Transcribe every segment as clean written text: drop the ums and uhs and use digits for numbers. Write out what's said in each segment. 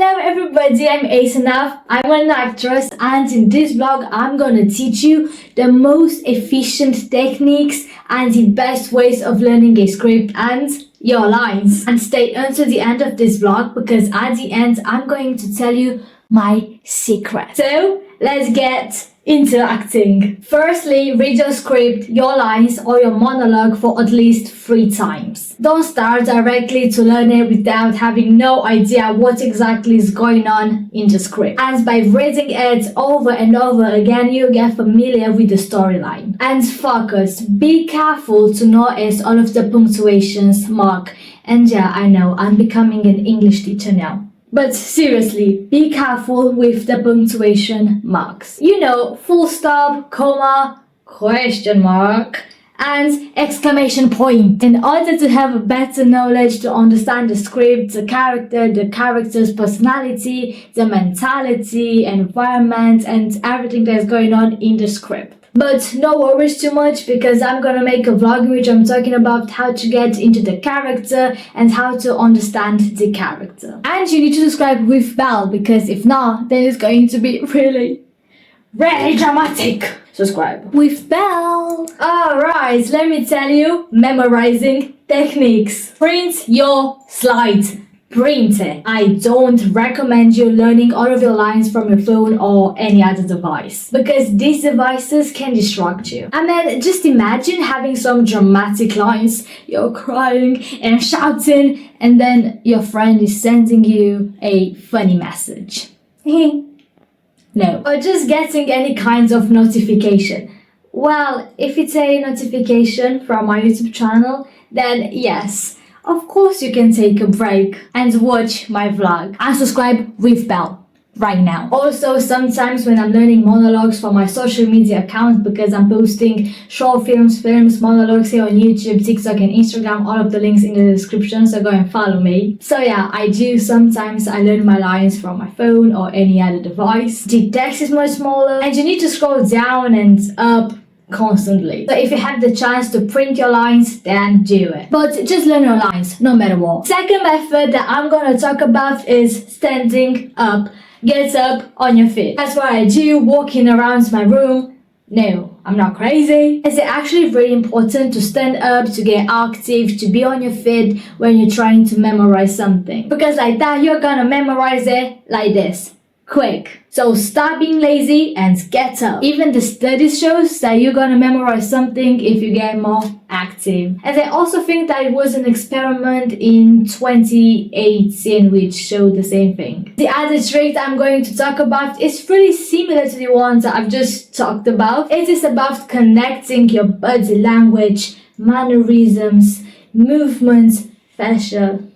Hello everybody, I'm Asanaf. I'm an actress and in this vlog I'm gonna teach you the most efficient techniques and the best ways of learning a script and your lines. And stay until the end of this vlog because at the end I'm going to tell you my secret. So let's get into acting. Firstly, read your script, your lines or your monologue for at least 3 times. Don't start directly to learn it without having no idea what exactly is going on in the script. And by reading it over and over again, you get familiar with the storyline. And focus. Be careful to notice all of the punctuations mark. And yeah, I know, I'm becoming an English teacher now. But seriously, be careful with the punctuation marks. You know, full stop, comma, question mark, and exclamation point. In order to have a better knowledge to understand the script, the character's personality, the mentality, environment, and everything that's going on in the script. But no worries too much because I'm gonna make a vlog in which I'm talking about how to get into the character and how to understand the character. And you need to subscribe with bell because if not, then it's going to be really dramatic. Subscribe with bell. Alright, let me tell you memorizing techniques. Print your slides. Print it. I don't recommend you learning all of your lines from your phone or any other device because these devices can distract you. I mean, just imagine having some dramatic lines, you're crying and shouting, and then your friend is sending you a funny message. No. Or just getting any kinds of notification. Well, if it's a notification from my YouTube channel, then yes, of course you can take a break and watch my vlog and subscribe with bell right now. Also, sometimes when I'm learning monologues for my social media account because I'm posting short films, monologues here on YouTube, TikTok and Instagram, all of the links in the description, so go and follow me. So yeah, I learn my lines from my phone or any other device. The text is much smaller and you need to scroll down and up constantly. So if you have the chance to print your lines, then do it. But just learn your lines, no matter what. Second method that I'm gonna talk about is standing up. Get up on your feet. That's what I do, walking around my room. No, I'm not crazy. It's actually really important to stand up, to get active, to be on your feet when you're trying to memorize something. Because like that, you're gonna memorize it like this. Quick. So stop being lazy and get up. Even the study shows that you're gonna memorize something if you get more active. And I also think that it was an experiment in 2018 which showed the same thing. The other trick that I'm going to talk about is really similar to the ones that I've just talked about. It is about connecting your body language, mannerisms, movements, facial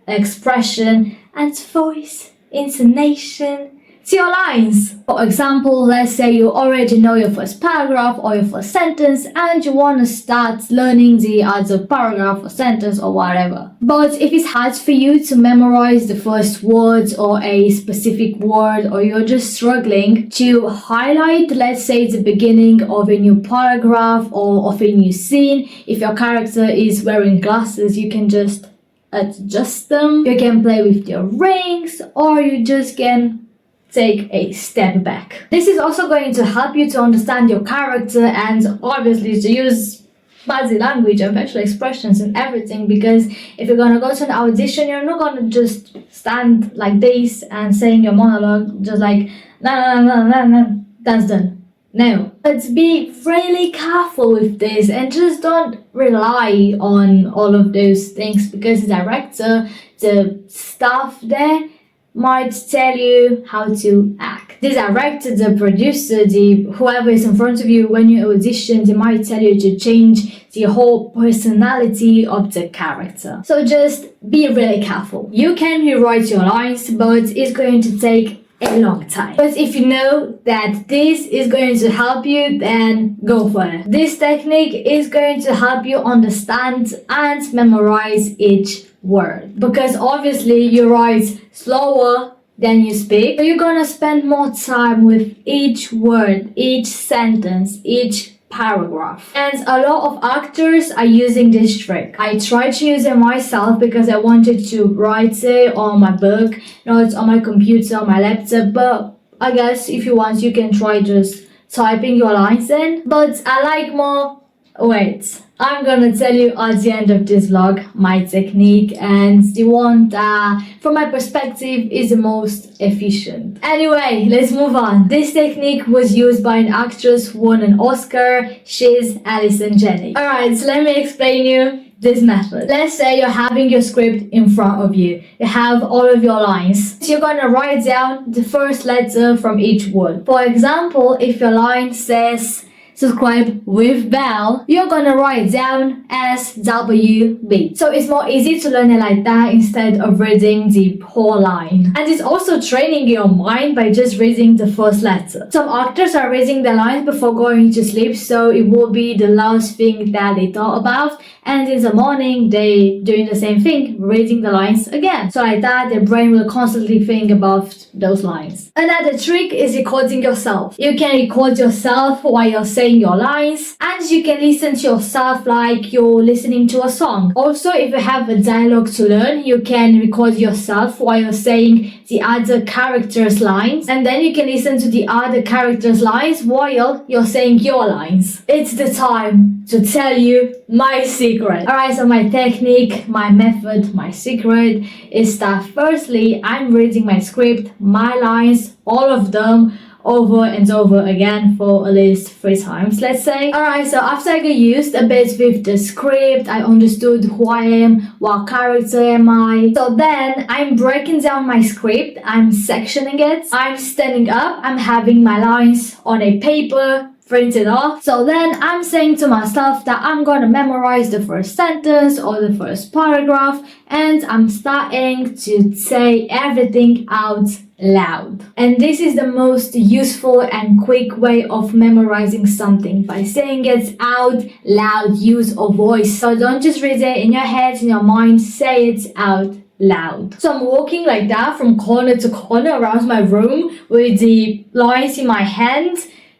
expression, and voice intonation to your lines. For example, let's say you already know your first paragraph or your first sentence and you want to start learning the other paragraph or sentence or whatever. But if it's hard for you to memorize the first words or a specific word, or you're just struggling to highlight, let's say, the beginning of a new paragraph or of a new scene, if your character is wearing glasses, you can just adjust them. You can play with your rings or you just can take a step back. This is also going to help you to understand your character and obviously to use body language and facial expressions and everything, because if you're gonna go to an audition, you're not gonna just stand like this and saying your monologue just like no, that's done. No, but be really careful with this and just don't rely on all of those things because the director, the staff there might tell you how to act. The director, the producer, whoever is in front of you when you audition, they might tell you to change the whole personality of the character. So just be really careful. You can rewrite your lines, but it's going to take a long time. But if you know that this is going to help you, then go for it. This technique is going to help you understand and memorize each word, because obviously you write slower than you speak, so you're gonna spend more time with each word, each sentence, each paragraph. And a lot of actors are using this trick. I tried to use it myself because I wanted to write it on my book, not on my computer, on my laptop, but I guess if you want, you can try just typing your lines in. But I like more... Wait, I'm gonna tell you at the end of this vlog my technique and the one that, from my perspective, is the most efficient. Anyway, let's move on. This technique was used by an actress who won an Oscar. She's Alison Janney. Alright, so let me explain you this method. Let's say you're having your script in front of you. You have all of your lines. So you're gonna write down the first letter from each word. For example, if your line says subscribe with bell, you're gonna write down SWB. So it's more easy to learn it like that instead of reading the whole line. And it's also training your mind by just reading the first letter. Some actors are reading their lines before going to sleep, so it will be the last thing that they thought about. And in the morning, they doing the same thing, reading the lines again. So like that, their brain will constantly think about those lines. Another trick is recording yourself. You can record yourself while you're saying your lines, and you can listen to yourself like you're listening to a song. Also, if you have a dialogue to learn, you can record yourself while you're saying the other character's lines, and then you can listen to the other character's lines while you're saying your lines. It's the time to tell you my secret. Alright, so my technique, my method, my secret is that firstly, I'm reading my script, my lines, all of them, over and over again for at least 3 times, let's say. Alright, so after I got used a bit with the script, I understood who I am, what character am I. So then I'm breaking down my script, I'm sectioning it, I'm standing up, I'm having my lines on a paper, printed off. So then I'm saying to myself that I'm gonna memorize the first sentence or the first paragraph, and I'm starting to say everything out loud. And this is the most useful and quick way of memorizing something, by saying it out loud. Use a voice. So don't just read it in your head, in your mind, say it out loud. So I'm walking like that from corner to corner around my room with the lines in my hand,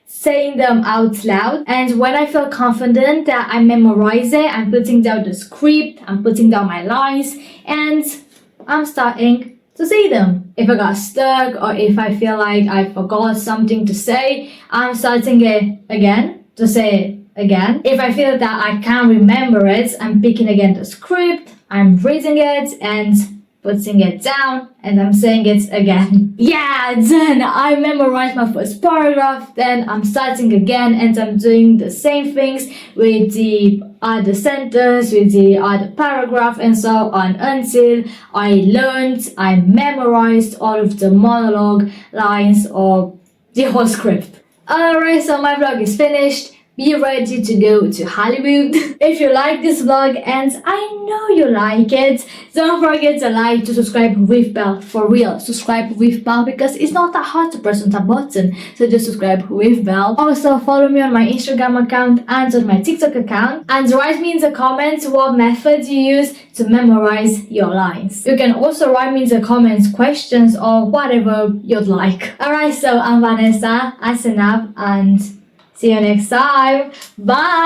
saying them out loud. And when I feel confident that I memorize it, I'm putting down the script, I'm putting down my lines, and I'm starting to say them. If I got stuck or if I feel like I forgot something to say, I'm starting it again to say it again. If I feel that I can't remember it, I'm picking again the script, I'm reading it and putting it down, and I'm saying it again. Yeah, then I memorized my first paragraph, then I'm starting again and I'm doing the same things with the other sentence, with the other paragraph, and so on until I learned, I memorized all of the monologue lines or the whole script. Alright, so my vlog is finished. Be ready to go to Hollywood. If you like this vlog, and I know you like it, don't forget to like, to subscribe with bell. For real, subscribe with bell, because it's not that hard to press on that button. So just subscribe with bell. Also follow me on my Instagram account and on my TikTok account, and write me in the comments what method you use to memorize your lines. You can also write me in the comments questions or whatever you'd like. Alright, so I'm Vanessa, I sign up, and see you next time. Bye!